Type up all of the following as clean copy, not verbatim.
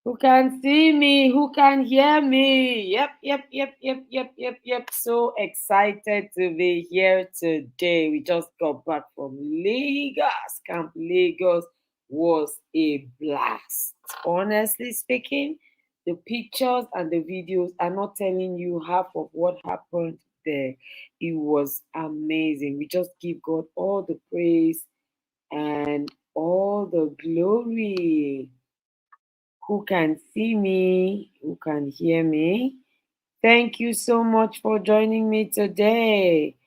Who can see me? Who can hear me? Yep. So excited to be here today. We just got back from Lagos. Camp Lagos was a blast. Honestly speaking, the pictures and the videos are not telling you half of what happened there. It was amazing. We just give God all the praise and all the glory. Who can see me, who can hear me. Thank you so much for joining me today.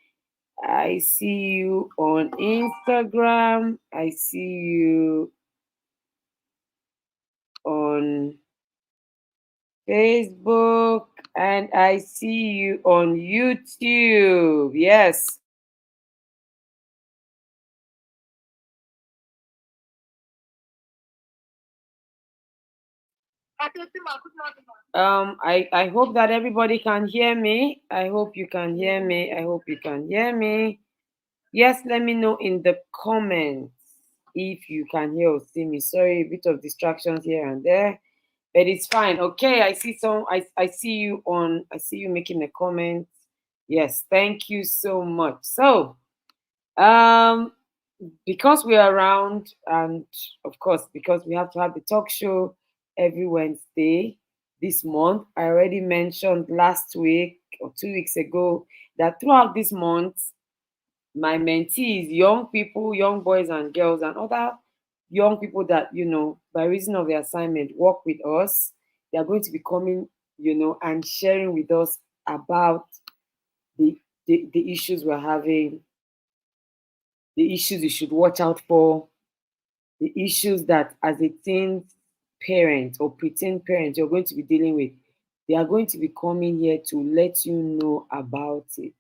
I see you on Instagram. I see you on Facebook. And I see you on YouTube. Yes. I hope that everybody can hear me. I hope you can hear me. I hope you can hear me. Yes, let me know in the comments if you can hear or see me. Sorry, a bit of distractions here and there, but it's fine. Okay, I see some. I see you on. I see you making a comment. Yes, thank you so much. So, um, because we're around, and of course, because we have to have the talk show every Wednesday this month. I already mentioned last week or 2 weeks ago that throughout this month my mentees, young people, young boys and girls, and other young people that, by reason of the assignment, work with us, they are going to be coming, and sharing with us about the, the issues we're having, the issues you should watch out for, the issues that as a teen parent or pretend parent you're going to be dealing with. They are going to be coming here to let you know about it.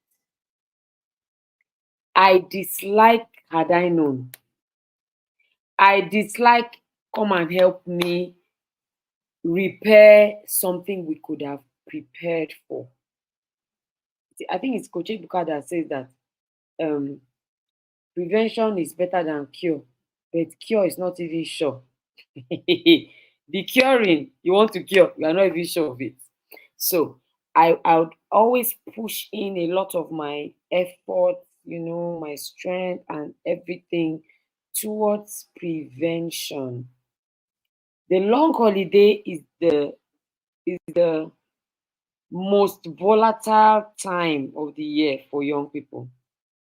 I dislike had I known. I dislike come and help me repair something we could have prepared for. I think it's Coach Ebuka that says that um, prevention is better than cure, but cure is not even sure. The curing you want to cure, you are not even sure of it. So I would always push in a lot of my effort, my strength and everything towards prevention. The long holiday is the most volatile time of the year for young people.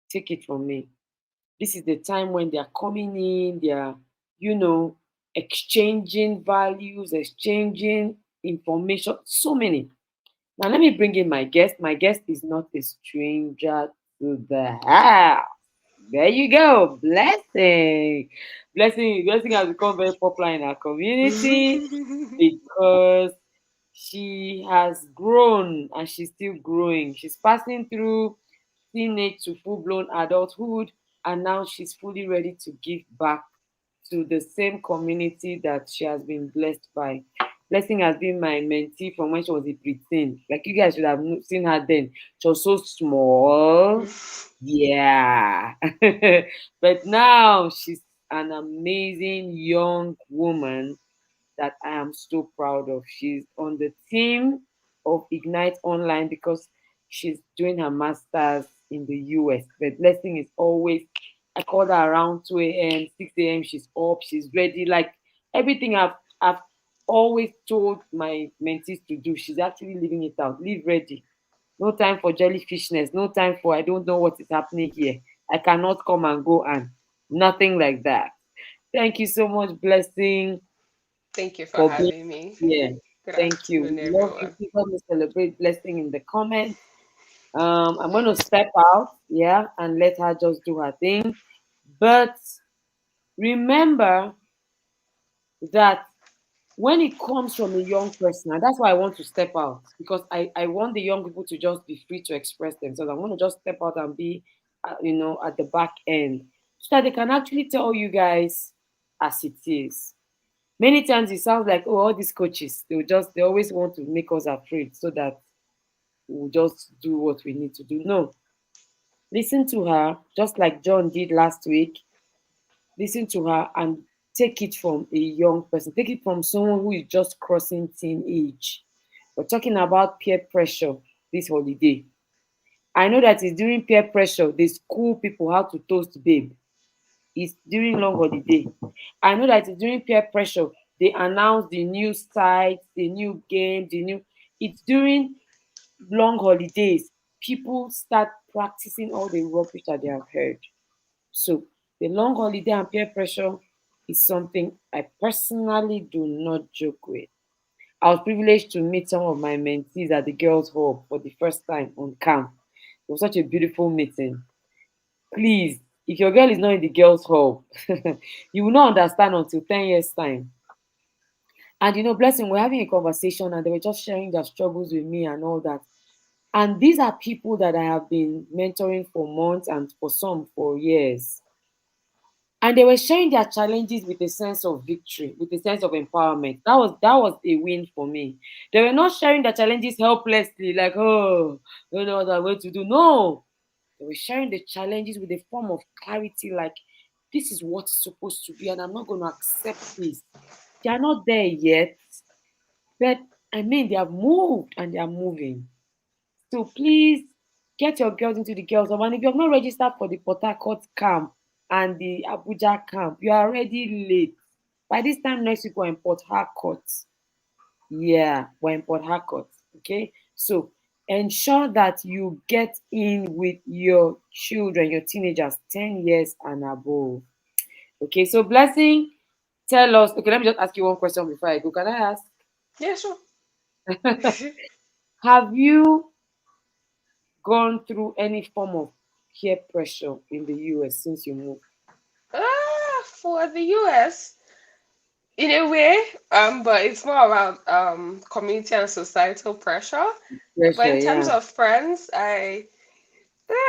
Take it from me. This is the time when they are coming in, they are, you know, exchanging values, exchanging information, so many. Now let me bring in my guest. My guest is not a stranger to the house. There you go. Blessing. Blessing has become very popular in our community because she has grown and she's still growing. She's passing through teenage to full blown adulthood, and now she's fully ready to give back to the same community that she has been blessed by. Blessing has been my mentee from when she was a preteen. Like you guys should have seen her then. She was so small. Yeah. But now she's an amazing young woman that I am so proud of. She's on the team of Ignite Online because she's doing her master's in the US. But Blessing is always, I called her around 2 a.m., 6 a.m. She's up, she's ready. Like everything I've always told my mentees to do, she's actually living it out. Live ready. No time for jellyfishness. No time for I don't know what is happening here. I cannot come and go and nothing like that. Thank you so much, Blessing, Thank you for for being having me. here. Good Thank you. afternoon, We love you. everyone. Please help me celebrate Blessing in the comments. I'm going to step out, yeah, and let her just do her thing. But remember that when it comes from a young person, and that's why I want to step out because I want the young people to just be free to express themselves. I want to just step out and be, at the back end so that they can actually tell you guys as it is. Many times it sounds like, oh, all these coaches, they always want to make us afraid so that we'll just do what we need to do. No, listen to her, just like John did last week. Listen to her and take it from a young person, take it from someone who is just crossing teenage. We're talking about peer pressure this holiday. I know that it's during peer pressure they school people how to toast babe. It's during long holiday. I know that it's during peer pressure they announce the new site, the new game, the new. It's during long holidays people start practicing all the rubbish that they have heard. So the long holiday and peer pressure is something I personally do not joke with. I was privileged to meet some of my mentees at the girls' hall for the first time on camp. It was such a beautiful meeting. Please, if your girl is not in the girls' hall, you will not understand until 10 years' time. And blessing, we're having a conversation and they were just sharing their struggles with me and all that. And these are people that I have been mentoring for months and for some for years. And they were sharing their challenges with a sense of victory, with a sense of empowerment. That was a win for me. They were not sharing their challenges helplessly, like, oh, I don't know what I'm going to do. No, they were sharing the challenges with a form of clarity, like this is what's supposed to be, and I'm not going to accept this. They are not there yet, but I mean they have moved and they are moving. So please get your girls into the girls' home. And if you have not registered for the Port Harcourt camp and the Abuja camp, you are already late. By this time next week, we're in Port Harcourt. Yeah, we're in Port Harcourt. Okay. So ensure that you get in with your children, your teenagers, 10 years and above. Okay. So blessing, tell us. Okay, let me just ask you one question before I go. Can I ask? Yeah, sure. Have you gone through any form of peer pressure in the US since you moved? For the US, in a way, but it's more around community and societal pressure. But Pressure, in terms yeah. of friends, I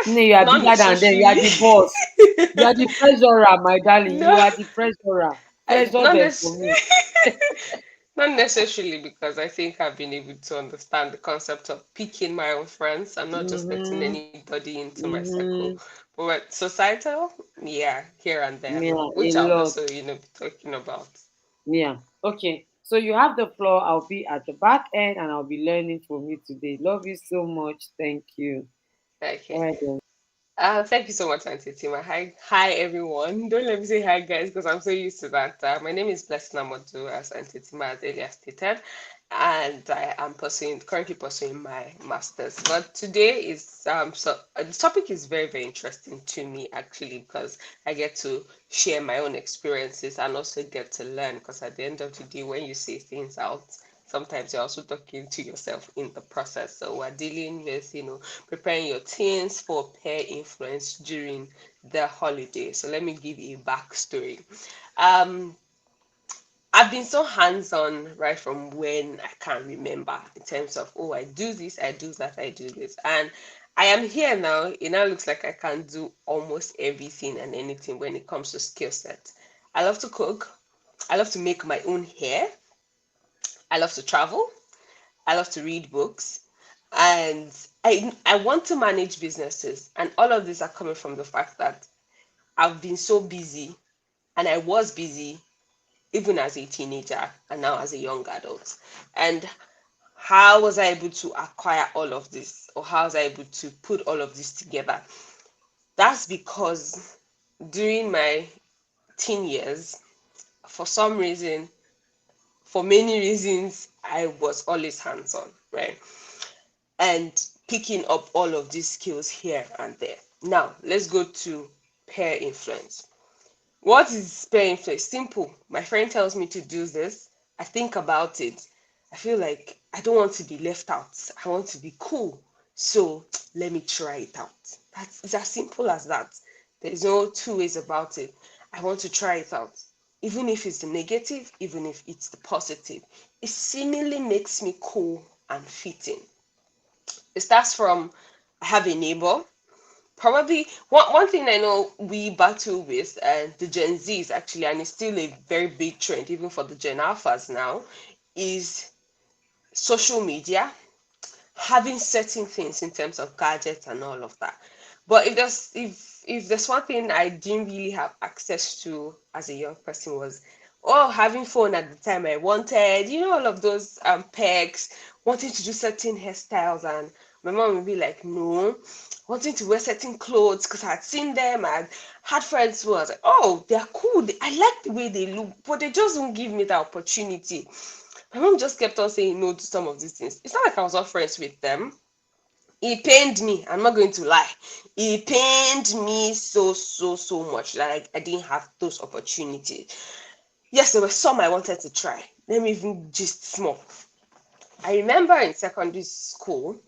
No, you are not bigger than them. You are necessarily. the boss. You are the treasurer, my darling. You No, are the treasurer. Pressure not them for necessarily. me. Not necessarily because I think I've been able to understand the concept of picking my own friends. I'm not just letting Mm-hmm. anybody into my circle. Mm-hmm. But with societal, yeah, here and there, Yeah, a which I'll lot. also, be talking about. Yeah. Okay. So you have the floor. I'll be at the back end and I'll be learning from you today. Love you so much. Thank you. All Okay. right then. Thank you so much, Auntie Tima. Hi, everyone. Don't let me say hi, guys, because I'm so used to that. My name is Blessing Amodu, as Auntie Tima has earlier stated, and I am currently pursuing my master's. But today is the topic is very, very interesting to me actually because I get to share my own experiences and also get to learn. Because at the end of the day, when you say things out, sometimes you're also talking to yourself in the process. So we're dealing with, preparing your teens for peer influence during the holiday. So let me give you a backstory. Um, I've been so hands-on right from when I can remember in terms of, oh, I do this, I do that, I do this. And I am here now. It now looks like I can do almost everything and anything when it comes to skill set. I love to cook. I love to make my own hair. I love to travel. I love to read books, and I want to manage businesses. And all of these are coming from the fact that I've been so busy, and I was busy even as a teenager and now as a young adult. And how was I able to acquire all of this, or how was I able to put all of this together? That's because during my teen years, for some reason, for many reasons, I was always hands on, right? And picking up all of these skills here and there. Now, let's go to peer influence. What is peer influence? Simple. My friend tells me to do this. I think about it. I feel like I don't want to be left out. I want to be cool. So let me try it out. It's as simple as that. There's no two ways about it. I want to try it out. Even if it's the negative, even if it's the positive, it seemingly makes me cool and fitting. It starts from I have a neighbor. Probably one thing I know we battle with the Gen Zs actually, and it's still a very big trend even for the Gen Alphas now, is social media, having certain things in terms of gadgets and all of that. But if there's one thing I didn't really have access to as a young person was, oh, having fun at the time I wanted, all of those perks, wanting to do certain hairstyles, and my mom would be like, no, wanting to wear certain clothes because I had seen them. I had friends who was like, oh, they're cool. I like the way they look, but they just don't give me the opportunity. My mom just kept on saying no to some of these things. It's not like I was not friends with them. It pained me. I'm not going to lie. It pained me so, so, so much that I didn't have those opportunities. Yes, there were some I wanted to try. Let me even just small. I remember in secondary school,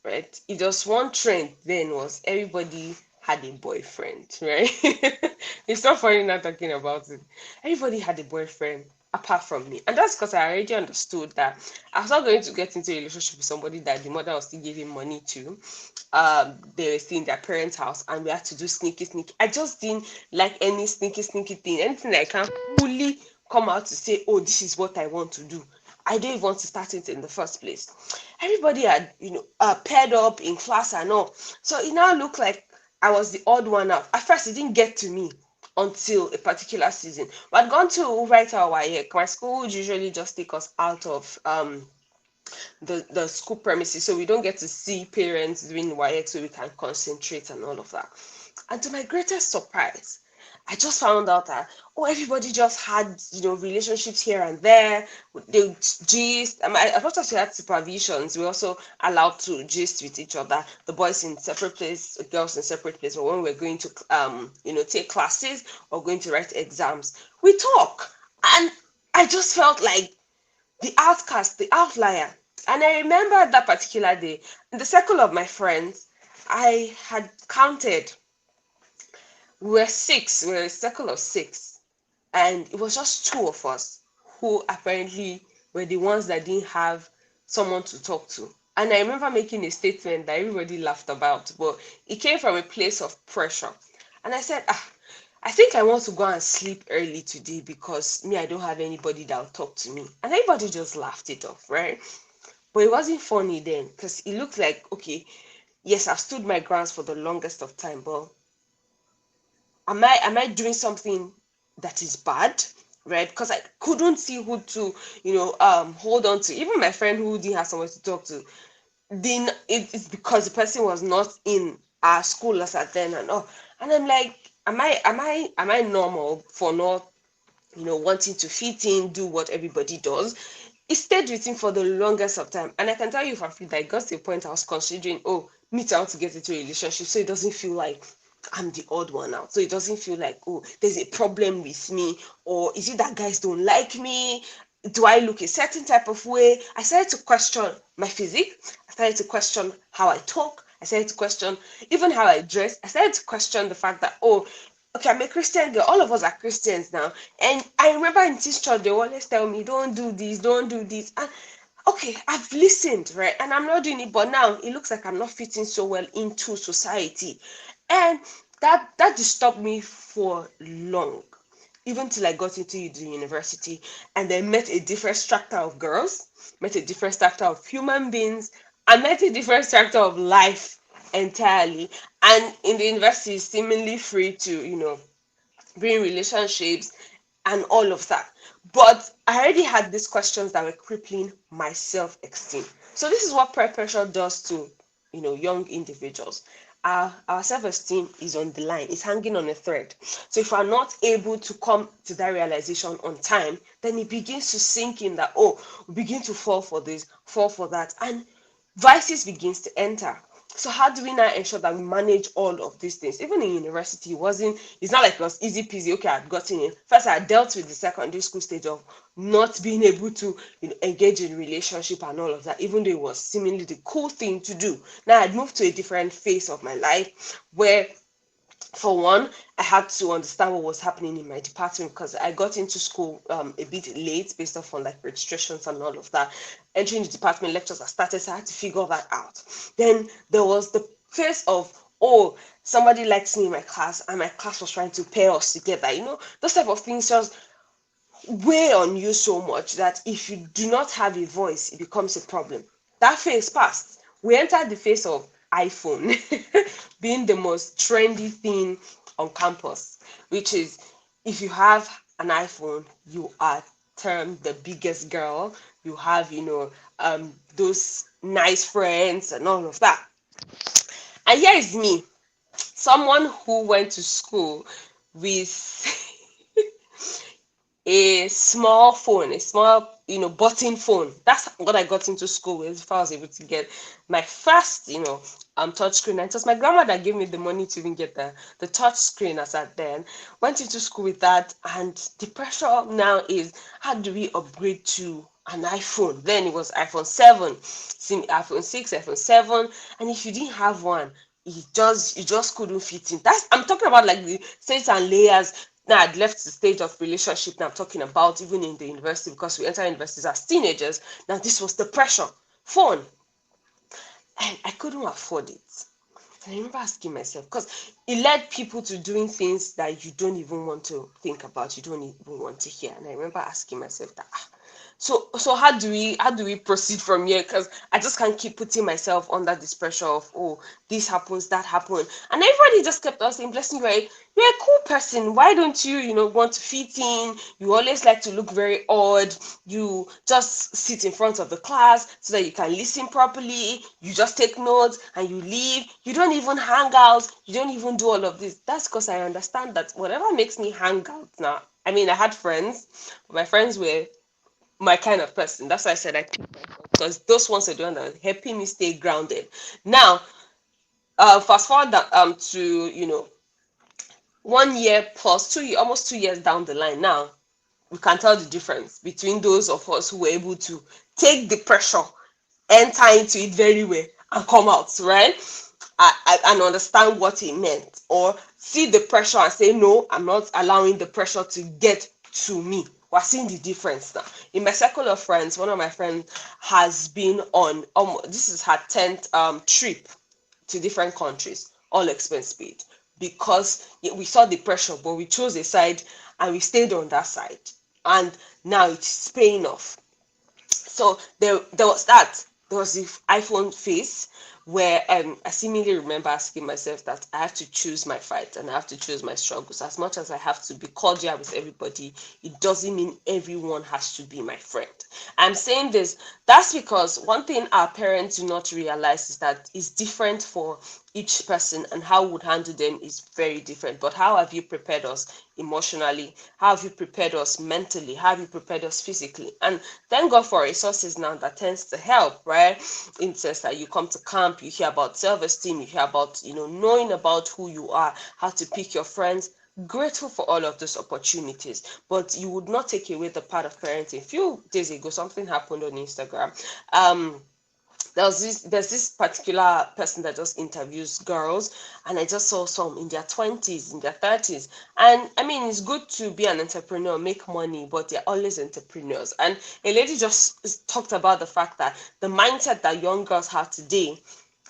right? It was one trend then was everybody had a boyfriend, right? It's not funny not talking about it. Everybody had a boyfriend apart from me. And that's because I already understood that I was not going to get into a relationship with somebody that the mother was still giving money to. They were still in their parents' house and we had to do sneaky sneaky. I just didn't like any sneaky sneaky thing. Anything I can fully come out to say, oh, this is what I want to do. I didn't even want to start it in the first place. Everybody had, paired up in class and all. So it now looked like I was the odd one out. At first, it didn't get to me until a particular season. We had gone to write our WAEC. My school would usually just take us out of the school premises, so we don't get to see parents doing WAEC, so we can concentrate and all of that. And to my greatest surprise, I just found out that, oh, everybody just had, relationships here and there. They would gist. As much as we had supervisions, we also allowed to gist with each other. The boys in separate place, the girls in separate place. But when we're going to, take classes or going to write exams, we talk. And I just felt like the outcast, the outlier. And I remember that particular day, in the circle of my friends, I had counted. We were six, we were a circle of six, and it was just two of us who apparently were the ones that didn't have someone to talk to. And I remember making a statement that everybody laughed about, but it came from a place of pressure. And I said, I think I want to go and sleep early today because me, I don't have anybody that will talk to me. And everybody just laughed it off, right? But it wasn't funny then because it looked like, okay, yes, I've stood my grounds for the longest of time, but am I doing something that is bad? Right? Because I couldn't see who to, hold on to. Even my friend who didn't have someone to talk to, then it's because the person was not in our school as at then and all. And I'm like, am I normal for not, wanting to fit in, do what everybody does? It stayed with him for the longest of time. And I can tell you for free that it got to a point I was considering, oh, me too, I want to get into a relationship so it doesn't feel like I'm the odd one out. So it doesn't feel like, oh, there's a problem with me, or is it that guys don't like me? Do I look a certain type of way? I started to question my physique. I started to question how I talk. I started to question even how I dress. I started to question the fact that, oh, okay, I'm a Christian girl. All of us are Christians now. And I remember in this church, they always tell me, don't do this, don't do this. And okay, I've listened, right? And I'm not doing it, but now it looks like I'm not fitting so well into society. And that disturbed me for long, even till I got into the university and then met a different strata of girls, met a different strata of human beings, and met a different strata of life entirely. And in the university, it's seemingly free to, be in relationships and all of that. But I already had these questions that were crippling my self-esteem. So this is what peer pressure does to, young individuals. Our self-esteem is on the line, it's hanging on a thread. So if we're not able to come to that realization on time, then it begins to sink in that, oh, we begin to fall for this, fall for that, and vices begins to enter. So how do we now ensure that we manage all of these things? Even in university, it's not like it was easy peasy. Okay, I'd gotten in. First, I dealt with the secondary school stage of not being able to, engage in relationship and all of that, even though it was seemingly the cool thing to do. Now I'd moved to a different phase of my life where, for one, I had to understand what was happening in my department because I got into school a bit late based off on like registrations and all of that. Entering the department, lectures are started, so I had to figure that out. Then there was the phase of, oh, somebody likes me in my class and my class was trying to pair us together. Those type of things just weigh on you so much that if you do not have a voice, it becomes a problem. That phase passed. We entered the phase of iPhone being the most trendy thing on campus, which is if you have an iPhone, you are termed the biggest girl. You have, those nice friends and all of that. And here is me, someone who went to school with a small phone, a small, button phone. That's what I got into school with if I was able to get my first, touch screen. And it was my grandma that gave me the money to even get the touch screen as at then. Went into school with that, and the pressure now is how do we upgrade to an iPhone? Then it was iPhone 7, iPhone 6, iPhone 7, and if you didn't have one, you just couldn't fit in. That's I'm talking about like the stages and layers. Now I'd left the stage of relationship. Now I'm talking about even in the university, because we enter universities as teenagers. Now this was the pressure. Phone. And I couldn't afford it. And I remember asking myself, because it led people to doing things that you don't even want to think about, you don't even want to hear. And I remember asking myself that, so how do we proceed from here? Because I just can't keep putting myself under this pressure of, oh, this happens, that happened. And everybody just kept on saying, Blessing, you're a cool person. Why don't you, want to fit in? You always like to look very odd. You just sit in front of the class so that you can listen properly. You just take notes and you leave. You don't even hang out. You don't even do all of this. That's because I understand that whatever makes me hang out now. I mean, I had friends, but my friends were my kind of person. That's why I said I picked myself, because those ones are the ones that are helping me stay grounded. Now, fast forward that, to 1 year plus 2 years, almost 2 years down the line. Now we can tell the difference between those of us who were able to take the pressure, enter into it very well, and come out right, and understand what it meant, or see the pressure and say, no, I'm not allowing the pressure to get to me. We're seeing the difference now. In my circle of friends, one of my friends has been on, this is her 10th trip to different countries, all expense paid, because we saw the pressure, but we chose a side and we stayed on that side. And now it's paying off. So there was that. There was the iPhone phase where I seemingly remember asking myself that I have to choose my fight and I have to choose my struggles. As much as I have to be cordial with everybody, it doesn't mean everyone has to be my friend. I'm saying this, that's because one thing our parents do not realize is that it's different for each person, and how we would handle them is very different. But how have you prepared us emotionally? How have you prepared us mentally? How have you prepared us physically? And thank God for resources now that tends to help, right? In sense that you come to camp, you hear about self-esteem, you hear about, knowing about who you are, how to pick your friends. Grateful for all of those opportunities, but you would not take away the part of parenting. A few days ago, something happened on Instagram. There's this particular person that just interviews girls, and I just saw some in their 20s, in their 30s. And I mean, it's good to be an entrepreneur, make money, but they're always entrepreneurs. And a lady just talked about the fact that the mindset that young girls have today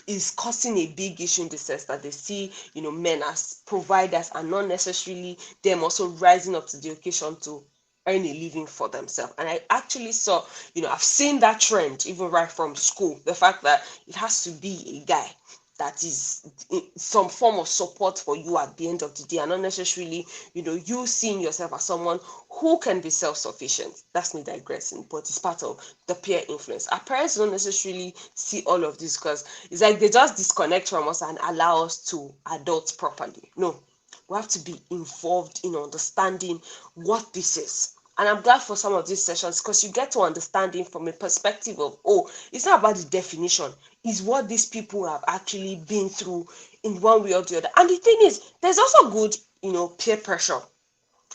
is causing a big issue, in the sense that they see, men as providers, and not necessarily them also rising up to the occasion to earn a living for themselves. And I actually saw, I've seen that trend even right from school. The fact that it has to be a guy that is some form of support for you at the end of the day, and not necessarily, you seeing yourself as someone who can be self-sufficient. That's me digressing, but it's part of the peer influence. Our parents don't necessarily see all of this, because it's like they just disconnect from us and allow us to adult properly. No, we have to be involved in understanding what this is. And I'm glad for some of these sessions, because you get to understand it from a perspective of, oh, it's not about the definition, it's what these people have actually been through in one way or the other. And the thing is, there's also good, peer pressure,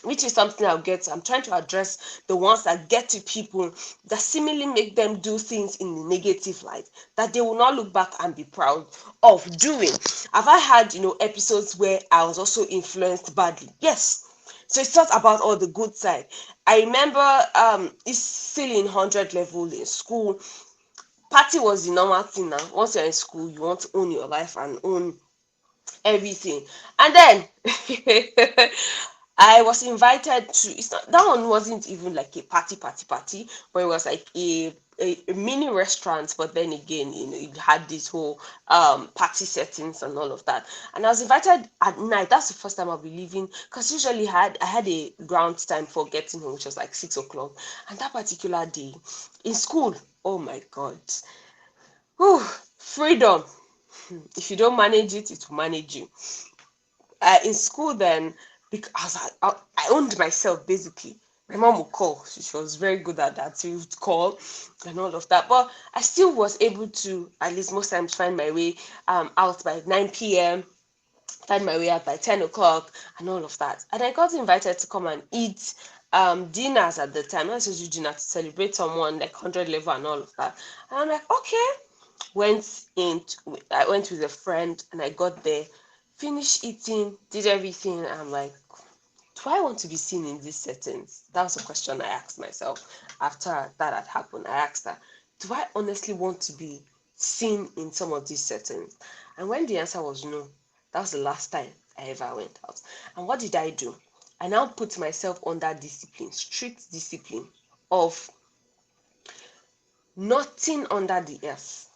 which is something I'm trying to address the ones that get to people that seemingly make them do things in the negative light, that they will not look back and be proud of doing. Have I had, episodes where I was also influenced badly? Yes. So it's not about all the good side. I remember it's still in 100 level in school. Party was the normal thing now. Once you're in school, you want to own your life and own everything. And then I was invited to, it's not, that one wasn't even like a party, but it was like a mini restaurant, but then again, it had this whole party settings and all of that. And I was invited at night. That's the first time I'll be leaving, because usually I had a ground time for getting home, which was like 6 o'clock. And that particular day in school, oh my god, whew, freedom. If you don't manage it, it will manage you. In school then, because I owned myself basically. My mom would call. She was very good at that. She would call and all of that. But I still was able to, at least most times, find my way out by 9 p.m., find my way out by 10 o'clock, and all of that. And I got invited to come and eat dinners at the time. Not just dinner, to celebrate someone, like 100 level and all of that. And I'm like, okay. I went with a friend, and I got there, finished eating, did everything. And I'm like, do I want to be seen in these settings? That was a question I asked myself after that had happened. I asked her, do I honestly want to be seen in some of these settings? And when the answer was no, that was the last time I ever went out. And what did I do? I now put myself under discipline, strict discipline of nothing under the earth,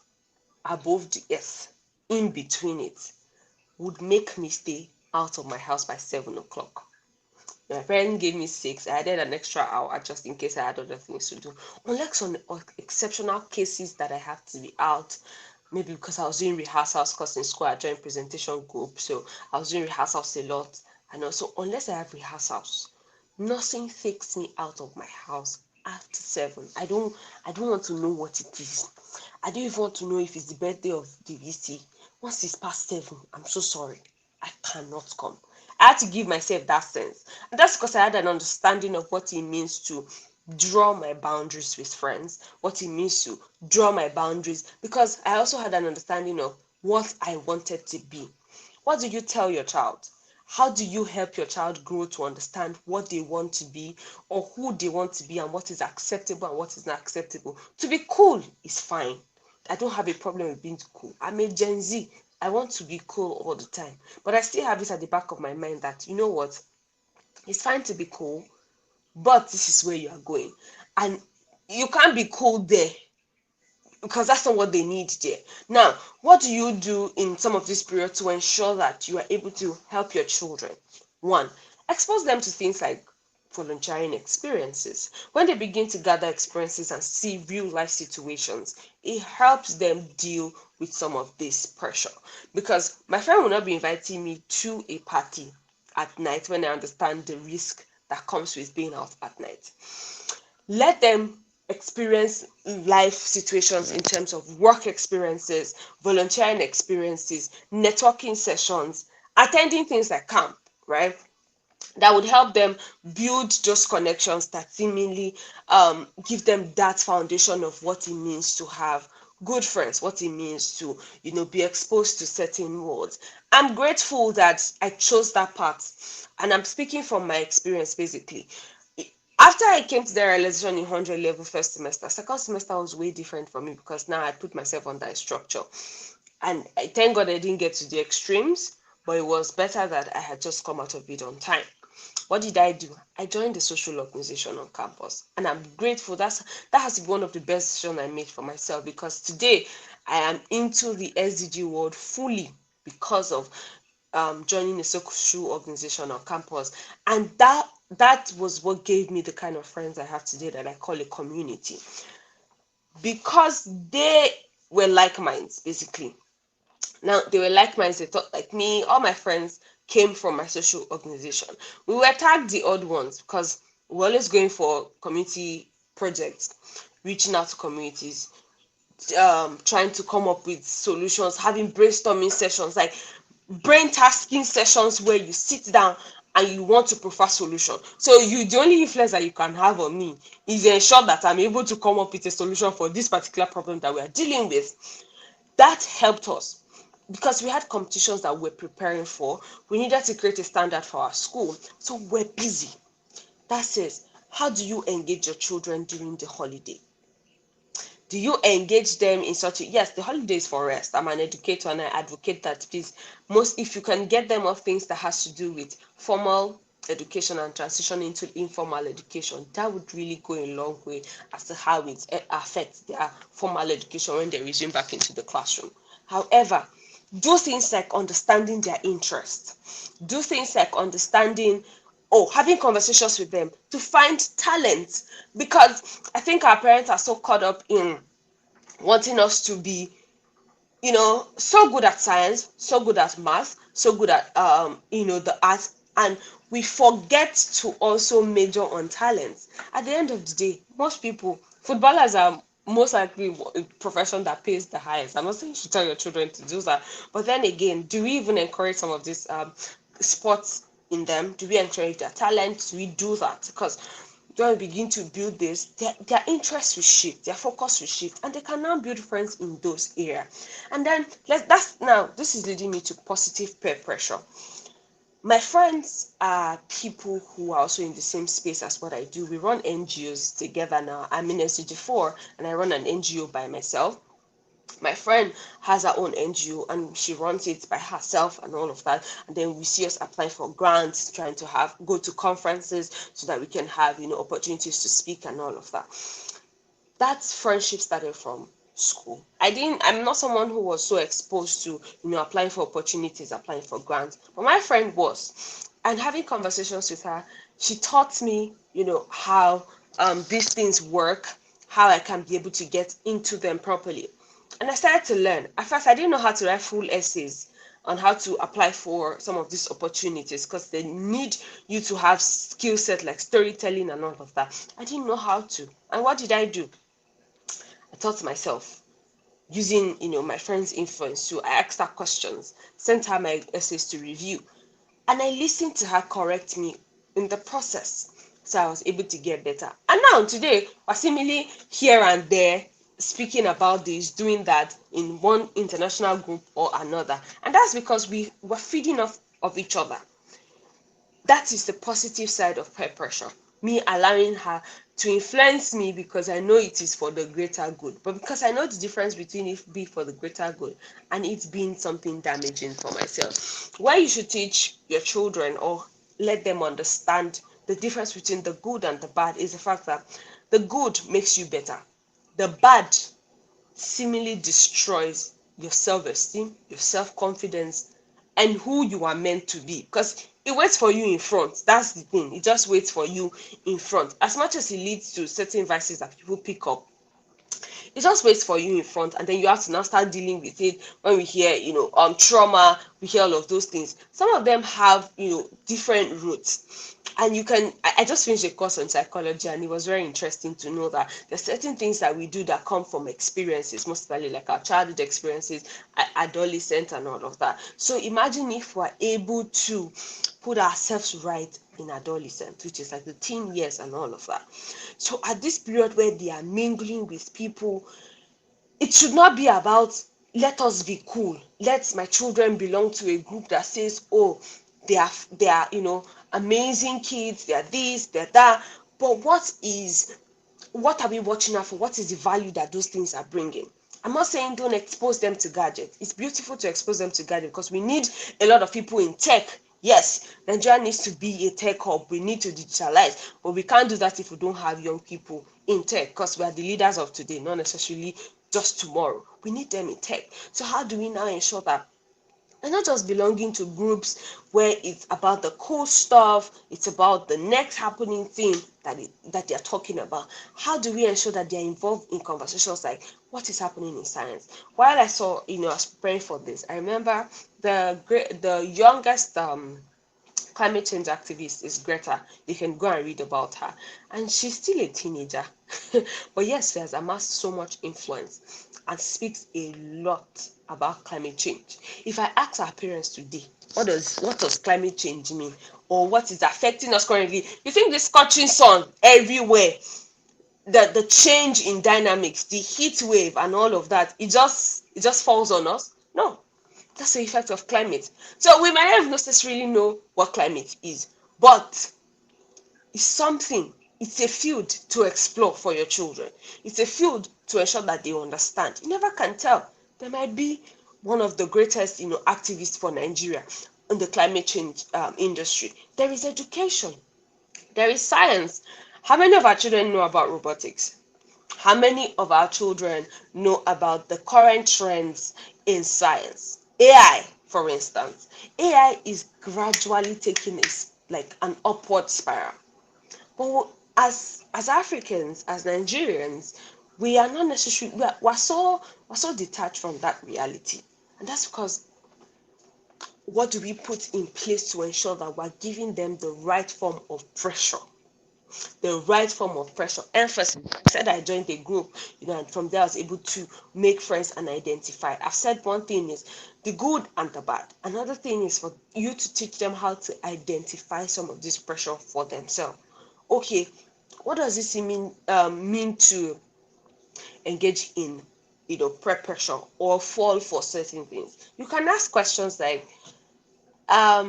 above the earth, in between it, would make me stay out of my house by 7 o'clock. My parents gave me 6. I added an extra hour just in case I had other things to do. Unless on exceptional cases that I have to be out, maybe because I was doing rehearsals, because in school I joined presentation group, so I was doing rehearsals a lot. And also, unless I have rehearsals, nothing takes me out of my house after 7. I don't want to know what it is. I don't even want to know if it's the birthday of the VC. Once it's past 7, I'm so sorry. I cannot come. I had to give myself that sense. And that's because I had an understanding of what it means to draw my boundaries with friends, what it means to draw my boundaries, because I also had an understanding of what I wanted to be. What do you tell your child? How do you help your child grow to understand what they want to be, or who they want to be, and what is acceptable and what is not acceptable? To be cool is fine. I don't have a problem with being cool. I'm a Gen Z. I want to be cool all the time. But I still have this at the back of my mind that, you know what? It's fine to be cool, but this is where you are going. And you can't be cool there, because that's not what they need there. Now, what do you do in some of this period to ensure that you are able to help your children? One, expose them to things like volunteering experiences. When they begin to gather experiences and see real life situations, it helps them deal with some of this pressure. Because my friend will not be inviting me to a party at night when I understand the risk that comes with being out at night. Let them experience life situations in terms of work experiences, volunteering experiences, networking sessions, attending things like camp, right? That would help them build those connections that seemingly give them that foundation of what it means to have good friends, what it means to, be exposed to certain words. I'm grateful that I chose that path, and I'm speaking from my experience basically. After I came to the realization in 100 level first semester, second semester was way different for me, because now I put myself under a structure. And I thank God I didn't get to the extremes, but it was better that I had just come out of it on time. What did I do? I joined the social organization on campus, and I'm grateful. That has been one of the best decisions I made for myself, because today I am into the SDG world fully because of joining a social organization on campus, and that was what gave me the kind of friends I have today, that I call a community, because they were like minds basically. Now, they were like minds, they thought like me. All my friends came from my social organization. We were tagged the odd ones, because we're always going for community projects, reaching out to communities, trying to come up with solutions, having brainstorming sessions, like brain tasking sessions where you sit down and you want to prefer solution. So the only influence that you can have on me is ensure that I'm able to come up with a solution for this particular problem that we are dealing with. That helped us, because we had competitions that we're preparing for. We needed to create a standard for our school, so we're busy. That says, how do you engage your children during the holiday? Do you engage them in such a, yes, the holiday is for rest. I'm an educator and I advocate that, please, most, if you can get them off things that has to do with formal education and transition into informal education, that would really go a long way as to how it affects their formal education when they resume back into the classroom. However, do things like understanding their interests, do things like understanding or having conversations with them to find talent, because I think our parents are so caught up in wanting us to be, so good at science, so good at math, so good at the arts, and we forget to also major on talents. At the end of the day, most people, footballers are most likely a profession that pays the highest. I'm not saying you should tell your children to do that, but then again, do we even encourage some of these sports in them? Do we encourage their talent? Do we do that? Because when we begin to build this, their interests will shift, their focus will shift, and they can now build friends in those areas. And then this is leading me to positive peer pressure. My friends are people who are also in the same space as what I do. We run NGOs together now. I'm in SDG4 and I run an NGO by myself. My friend has her own NGO and she runs it by herself and all of that. And then we see us applying for grants, trying to go to conferences so that we can have opportunities to speak and all of that. That's friendship started from school. I'm not someone who was so exposed to applying for opportunities, applying for grants, but my friend was. And having conversations with her, she taught me how these things work, how I can be able to get into them properly. And I started to learn. At first I didn't know how to write full essays on how to apply for some of these opportunities, because they need you to have skill set like storytelling and all of that. I didn't know how to. And what did I do? I taught myself using my friend's influence. So I asked her questions, sent her my essays to review, and I listened to her correct me in the process. So I was able to get better. And now today we're seemingly here and there speaking about this, doing that in one international group or another. And that's because we were feeding off of each other. That is the positive side of peer pressure. Me allowing her to influence me because I know it is for the greater good, but because I know the difference between it being for the greater good and it being something damaging for myself. Why you should teach your children or let them understand the difference between the good and the bad is the fact that the good makes you better. The bad seemingly destroys your self-esteem, your self-confidence, and who you are meant to be, because it waits for you in front. That's the thing, it just waits for you in front. As much as it leads to certain vices that people pick up, it just waits for you in front, and then you have to now start dealing with it. When we hear trauma, we hear all of those things. Some of them have different roots, and I just finished a course on psychology, and it was very interesting to know that there's certain things that we do that come from experiences, mostly like our childhood experiences, adolescent and all of that. So imagine if we're able to put ourselves right in adolescence, which is like the teen years and all of that. So at this period where they are mingling with people, it should not be about let us be cool. Let my children belong to a group that says, oh, they are amazing kids, they are this, they're that. But what are we watching out for? What is the value that those things are bringing? I'm not saying don't expose them to gadgets. It's beautiful to expose them to gadgets because we need a lot of people in tech. Yes, Nigeria needs to be a tech hub. We need to digitalize, but we can't do that if we don't have young people in tech, because we are the leaders of today, not necessarily just tomorrow. We need them in tech. So how do we now ensure that and not just belonging to groups where it's about the cool stuff, it's about the next happening thing that they're talking about? How do we ensure that they're involved in conversations like what is happening in science? While I was preparing for this, I remember the youngest climate change activist is Greta. You can go and read about her. And she's still a teenager. But yes, she has amassed so much influence and speaks a lot about climate change. If I ask our parents today, what does climate change mean? Or what is affecting us currently? You think the scorching sun everywhere, the change in dynamics, the heat wave and all of that, it just falls on us? No, that's the effect of climate. So we might not necessarily know what climate is, but it's something, it's a field to explore for your children. It's a field to ensure that they understand. You never can tell. There might be one of the greatest activists for Nigeria. in the climate change industry. There is education, there is science. How many of our children know about robotics? How many of our children know about the current trends in science? AI, for instance. AI is gradually taking like an upward spiral. But as Africans, as Nigerians, we are not necessarily we're so detached from that reality. And that's because what do we put in place to ensure that we're giving them the right form of pressure? The right form of pressure. Emphasis. I said I joined a group, and from there I was able to make friends and identify. I've said one thing is the good and the bad. Another thing is for you to teach them how to identify some of this pressure for themselves. Okay, what does this mean to engage in peer pressure or fall for certain things? You can ask questions like, how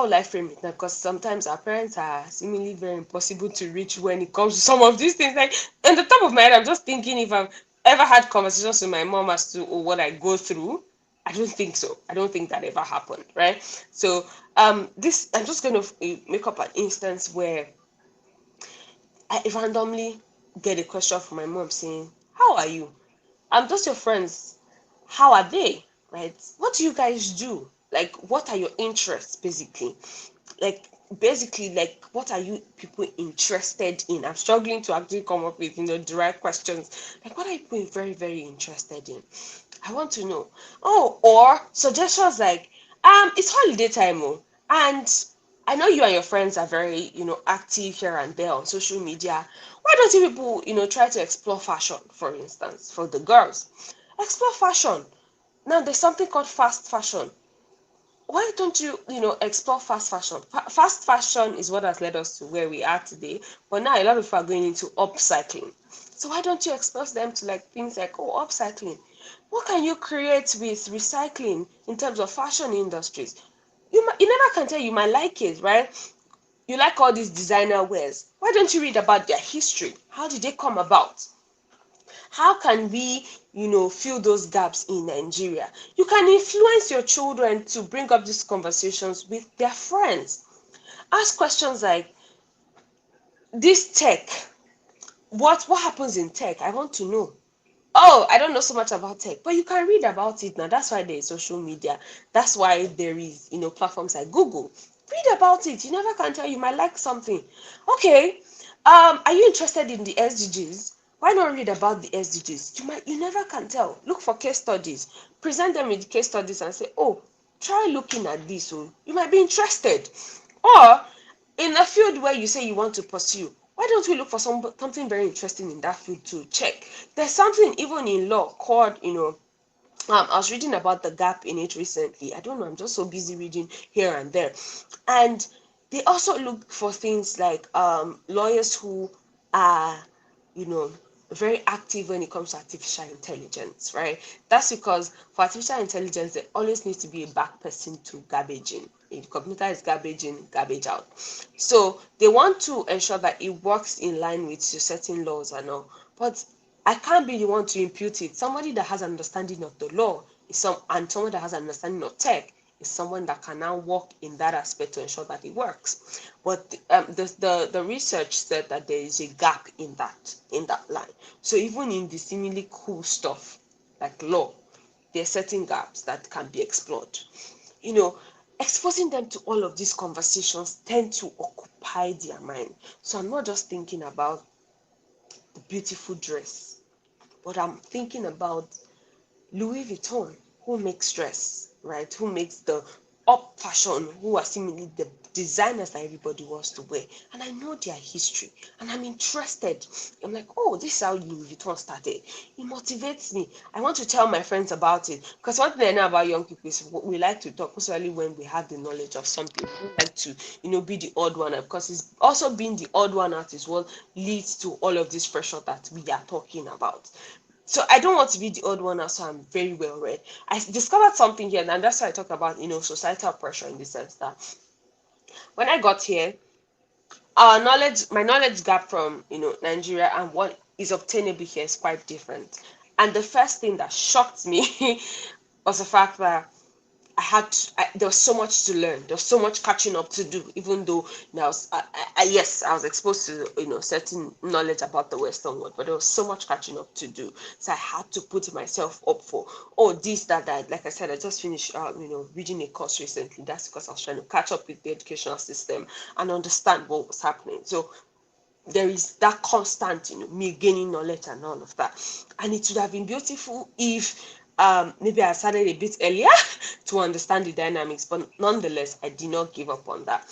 will I frame it now? Because sometimes our parents are seemingly very impossible to reach when it comes to some of these things. Like, in the top of my head, I'm just thinking if I've ever had conversations with my mom as to what I go through. I don't think so. I don't think that ever happened, right? So this I'm just going to make up an instance where I randomly get a question from my mom saying, how are you? Just your friends, how are they? Right? What do you guys do? Like, what are your interests, basically? Like, like, what are you people interested in? I'm struggling to actually come up with, the right questions. Like, what are you people very, very interested in? I want to know. Oh, or suggestions like, it's holiday time, oh, and I know you and your friends are very, active here and there on social media. Why don't you people, try to explore fashion, for instance, for the girls? Explore fashion. Now, there's something called fast fashion. Why don't you, explore fast fashion? Fast fashion is what has led us to where we are today. But now a lot of people are going into upcycling. So why don't you expose them to like things like, oh, upcycling? What can you create with recycling in terms of fashion industries? You never can tell. You might like it, right? You like all these designer wears. Why don't you read about their history? How did they come about? How can we, fill those gaps in Nigeria? You can influence your children to bring up these conversations with their friends. Ask questions like, this tech, what happens in tech? I want to know. Oh, I don't know so much about tech, but you can read about it now. That's why there is social media. That's why there is, platforms like Google. Read about it. You never can tell. You might like something. Okay. Are you interested in the SDGs? Why not read about the SDGs? You never can tell. Look for case studies. Present them with case studies and say, oh, try looking at this. So you might be interested. Or in a field where you say you want to pursue, why don't we look for something very interesting in that field to check? There's something even in law called, I was reading about the gap in it recently. I don't know, I'm just so busy reading here and there. And they also look for things like lawyers who are, you know, very active when it comes to artificial intelligence, right? That's because for artificial intelligence, there always needs to be a back person to garbage in. If the computer is garbage in, garbage out. So they want to ensure that it works in line with certain laws and all. But I can't be the one to impute it. Somebody that has an understanding of the law and someone that has an understanding of tech is someone that can now work in that aspect to ensure that it works. But the research said that there is a gap in that line. So even in the seemingly cool stuff like law, there are certain gaps that can be explored. You know, exposing them to all of these conversations tend to occupy their mind. So I'm not just thinking about the beautiful dress, but I'm thinking about Louis Vuitton, who makes dress, right? Who makes the up fashion, who are seemingly the designers that everybody wants to wear. And I know their history and I'm interested. I'm like, oh, this is how Louis Vuitton started. It motivates me. I want to tell my friends about it. Because one thing I know about young people is we like to talk, especially when we have the knowledge of something. We don't like to, be the odd one out, because it's also being the odd one out is what leads to all of this pressure that we are talking about. So I don't want to be the odd one out, so I'm very well read. I discovered something here, and that's why I talk about, societal pressure in the sense that when I got here, my knowledge gap from, Nigeria and what is obtainable here is quite different. And the first thing that shocked me was the fact that there was so much to learn. There was so much catching up to do, even though now, yes, I was exposed to, certain knowledge about the Western world, but there was so much catching up to do. So I had to put myself up for, this, that. Like I said, I just finished, reading a course recently. That's because I was trying to catch up with the educational system and understand what was happening. So there is that constant, me gaining knowledge and all of that. And it would have been beautiful if maybe I started a bit earlier to understand the dynamics, but nonetheless, I did not give up on that.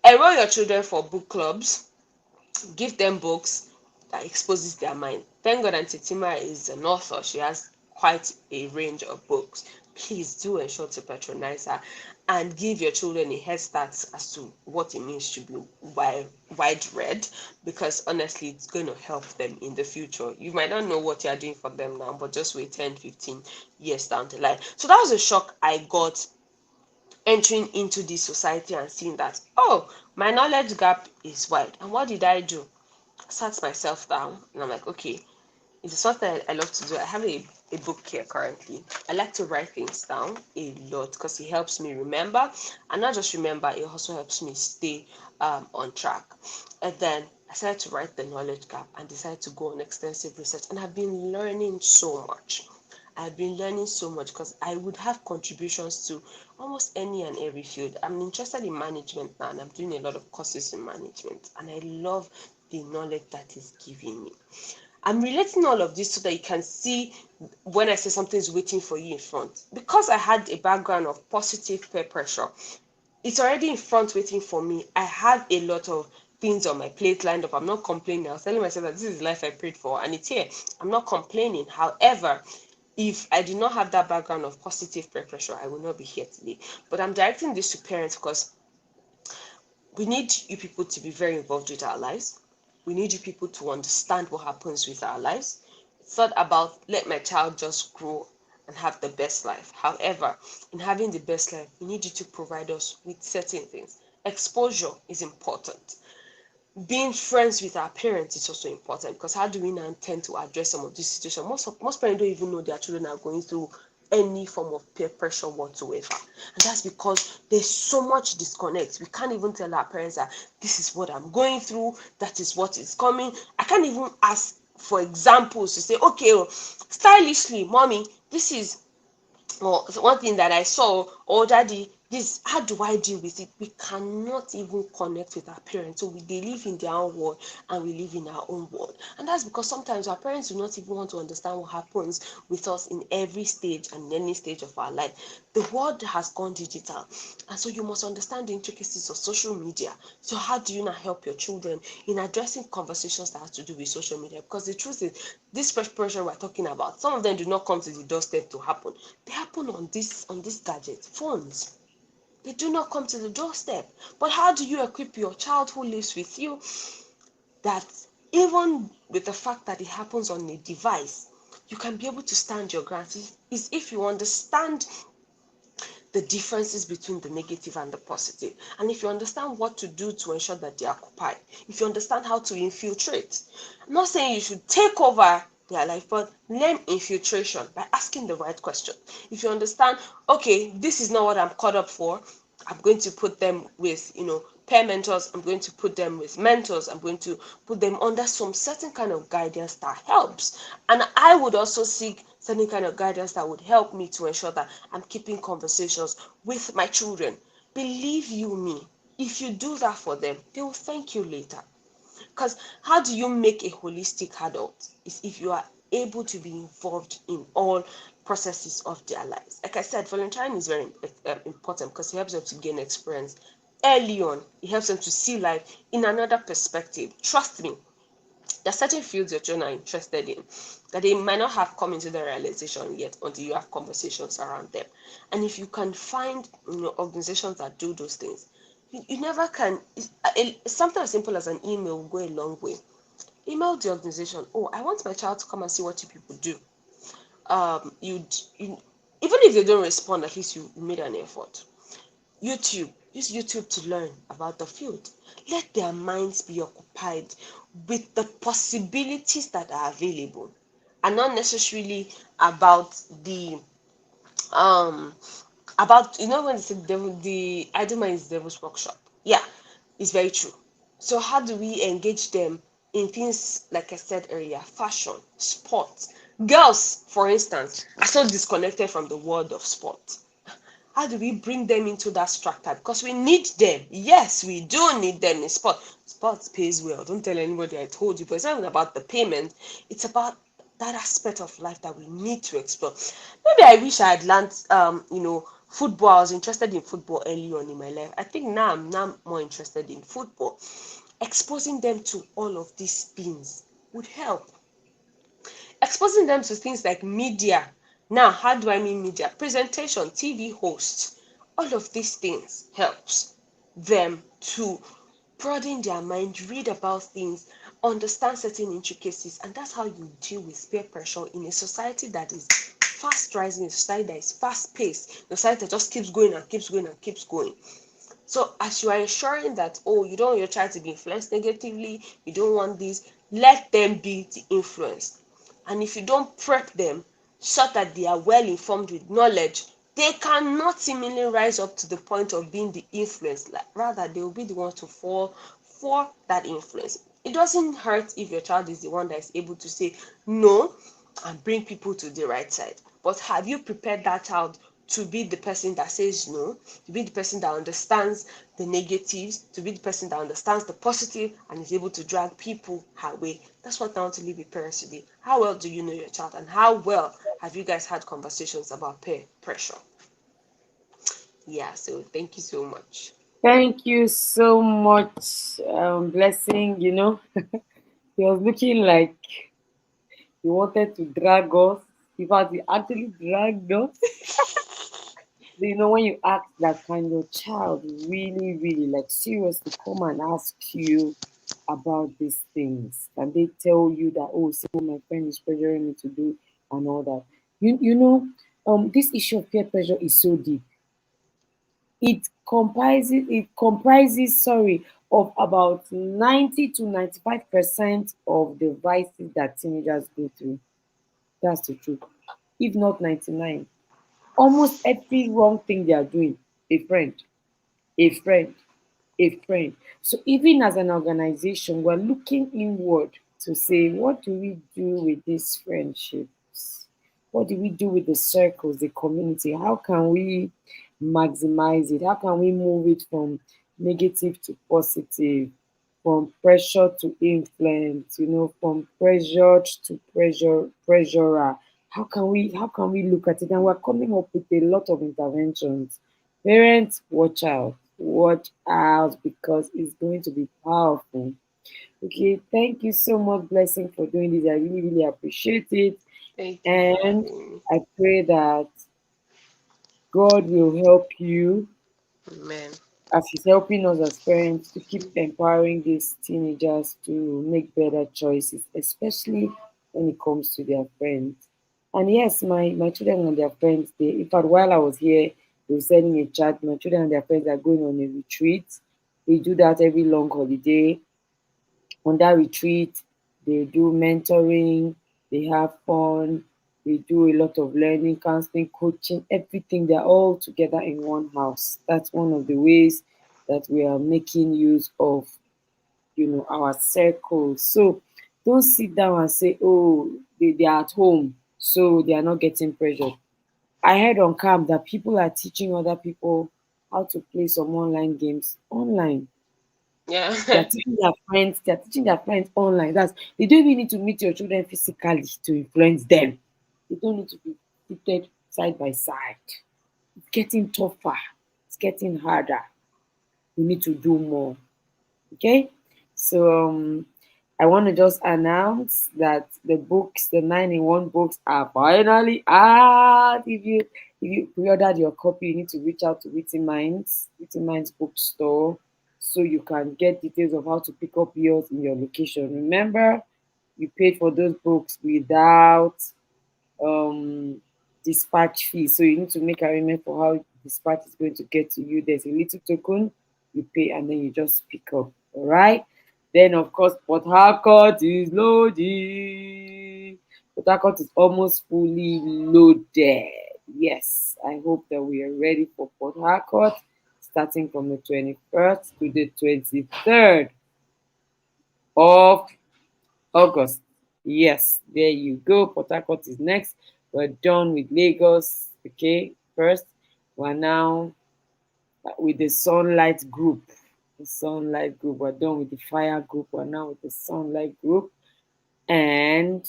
Enroll your children for book clubs, give them books that exposes their mind. Thank God Auntie Tima is an author. She has quite a range of books. Please do ensure to patronize her and give your children a head start as to what it means to be wide read, because honestly it's going to help them in the future. You might not know what you are doing for them now, but just wait 10-15 years down the line. So that was a shock I got entering into this society and seeing that, oh, my knowledge gap is wide. And what did I do? I sat myself down and I'm like, okay, it is something I love to do. I have a book here currently. I like to write things down a lot because it helps me remember, and not just remember, it also helps me stay on track. And then I started to write the knowledge gap and decided to go on extensive research, and I've been learning so much. I've been learning so much because I would have contributions to almost any and every field. I'm interested in management now, and I'm doing a lot of courses in management, and I love the knowledge that is giving me. I'm relating all of this so that you can see when I say something is waiting for you in front. Because I had a background of positive peer pressure, it's already in front waiting for me. I had a lot of things on my plate lined up. I'm not complaining. I was telling myself that this is the life I prayed for and it's here. I'm not complaining. However, if I did not have that background of positive peer pressure, I would not be here today. But I'm directing this to parents because we need you people to be very involved with our lives. We need you people to understand what happens with our lives. It's not about let my child just grow and have the best life. However, in having the best life, we need you to provide us with certain things. Exposure is important. Being friends with our parents is also important, because how do we now intend to address some of these situations? Most parents don't even know their children are going through any form of peer pressure whatsoever, and that's because there's so much disconnect. We can't even tell our parents that this is what I'm going through, that is what is coming. I can't even ask for examples to say, okay, stylishly, mommy, this is one thing that I saw, or daddy, this, how do I deal with it? We cannot even connect with our parents. So they live in their own world and we live in our own world. And that's because sometimes our parents do not even want to understand what happens with us in every stage and in any stage of our life. The world has gone digital. And so you must understand the intricacies of social media. So how do you now help your children in addressing conversations that have to do with social media? Because the truth is, this pressure we're talking about, some of them do not come to the doorstep to happen. They happen on this gadget, phones. They do not come to the doorstep. But how do you equip your child who lives with you that even with the fact that it happens on a device, you can be able to stand your ground? Is if you understand the differences between the negative and the positive, and if you understand what to do to ensure that they are occupied, if you understand how to infiltrate. I'm not saying you should take over their life, but learn infiltration by asking the right question. If you understand, okay, this is not what I'm caught up for, I'm going to put them with, peer mentors, I'm going to put them with mentors, I'm going to put them under some certain kind of guidance that helps. And I would also seek certain kind of guidance that would help me to ensure that I'm keeping conversations with my children. Believe you me, if you do that for them, they will thank you later. Because how do you make a holistic adult? Is if you are able to be involved in all processes of their lives. Like I said, volunteering is very important because it helps them to gain experience early on. It helps them to see life in another perspective. Trust me, there are certain fields your children are interested in that they might not have come into the realization yet until you have conversations around them. And if you can find organizations that do those things, you never can. Something as simple as an email will go a long way. Email the organization, oh, I want my child to come and see what you people do. You even if they don't respond, at least you made an effort. Use YouTube to learn about the field. Let their minds be occupied with the possibilities that are available, and not necessarily about the um about, when they say the devil, the idle mind is the devil's workshop. Yeah, it's very true. So how do we engage them in things like I said earlier, fashion, sports? Girls, for instance, are so disconnected from the world of sport. How do we bring them into that structure? Because we need them. Yes, we do need them in sport. Sports pays well. Don't tell anybody I told you, but it's not even about the payment. It's about that aspect of life that we need to explore. Maybe I wish I had learned, football. I was interested in football early on in my life. I think now I'm now more interested in football. Exposing them to all of these things would help. Exposing them to things like media. Now, how do I mean media? Presentation, TV hosts, all of these things helps them to broaden their mind, read about things, understand certain intricacies, and that's how you deal with peer pressure in a society that is fast rising, a society that is fast paced, a society that just keeps going and keeps going and keeps going. So as you are ensuring that, oh, you don't want your child to be influenced negatively, you don't want this, let them be the influence. And if you don't prep them so that they are well informed with knowledge, they cannot seemingly rise up to the point of being the influence. Like, rather, they will be the ones to fall for that influence. It doesn't hurt if your child is the one that is able to say no and bring people to the right side. But have you prepared that child to be the person that says no, to be the person that understands the negatives, to be the person that understands the positive and is able to drag people her way? That's what I want to leave with parents today. How well do you know your child, and how well have you guys had conversations about peer pressure? Yeah, so thank you so much. Thank you so much, Blessing. He was looking like he wanted to drag us. In fact, he actually dragged us. When you ask that kind of child really, really like seriously come and ask you about these things, and they tell you that, oh, see what my friend is pressuring me to do and all that. This issue of peer pressure is so deep. It comprises of about 90 to 95% of the vices that teenagers go through. That's the truth. If not 99. Almost every wrong thing they are doing, a friend, a friend, a friend. So even as an organization, we're looking inward to say, what do we do with these friendships? What do we do with the circles, the community? How can we maximize it? How can we move it from negative to positive, from pressure to influence, from pressured to pressurer? How can we look at it? And we're coming up with a lot of interventions. Parents, watch out because it's going to be powerful. Okay, thank you so much, Blessing, for doing this. I really, really appreciate it. Thank you for And having me. I pray that God will help you Amen. as He's helping us as parents to keep empowering these teenagers to make better choices, especially when it comes to their friends. And yes, my children and their friends, in fact, while I was here, they were sending a chat. My children and their friends are going on a retreat. They do that every long holiday. On that retreat, they do mentoring, they have fun, they do a lot of learning, counseling, coaching, everything. They're all together in one house. That's one of the ways that we are making use of, our circles. So don't sit down and say, oh, they are at home, so they are not getting pressured. I heard on camp that people are teaching other people how to play some online games online. Yeah. They're teaching their friends online. They don't even need to meet your children physically to influence them. They don't need to be seated side by side. It's getting tougher. It's getting harder. We need to do more. Okay? So I want to just announce that the 9-in-1 books are finally out. If you pre-ordered your copy, you need to reach out to Witty Minds bookstore, so you can get details of how to pick up yours in your location. Remember, you paid for those books without um dispatch fee. So you need to make arrangement for how dispatch is going to get to you. There's a little token you pay and then you just pick up. All right. Then of course Port Harcourt is loaded. Port Harcourt is almost fully loaded. Yes, I hope that we are ready for Port Harcourt, starting from the 21st to the 23rd of August. Yes, there you go. Port Harcourt is next. We're done with Lagos. Okay, first, we're now with the Sunlight Group. The Sunlight Group. We're done with the Fire Group. We're now with the Sunlight Group. And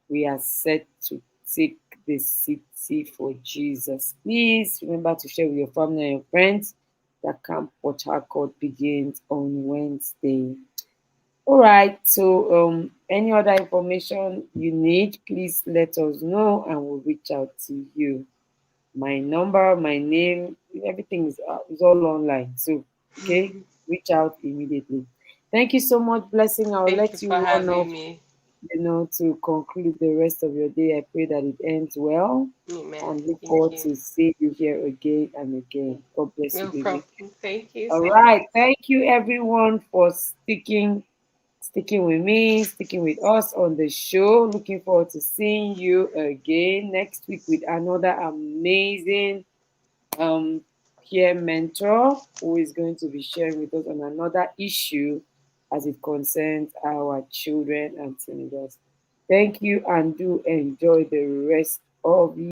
we are set to take the city for Jesus. Please remember to share with your family and your friends that Camp Port Harcourt begins on Wednesday. All right, so any other information you need, please let us know and we'll reach out to you. My number, my name, everything is all online. So, okay, reach out immediately. Thank you so much, Blessing. I'll Thank you let for you run off, having me. to conclude the rest of your day. I pray that it ends well Amen. and look Thank forward you. to see you here again and again. God bless you, No baby. problem. Thank you. All Same here. right. Thank you everyone for sticking with me, sticking with us on the show. Looking forward to seeing you again next week with another amazing um peer mentor who is going to be sharing with us on another issue as it concerns our children and teenagers. Thank you and do enjoy the rest of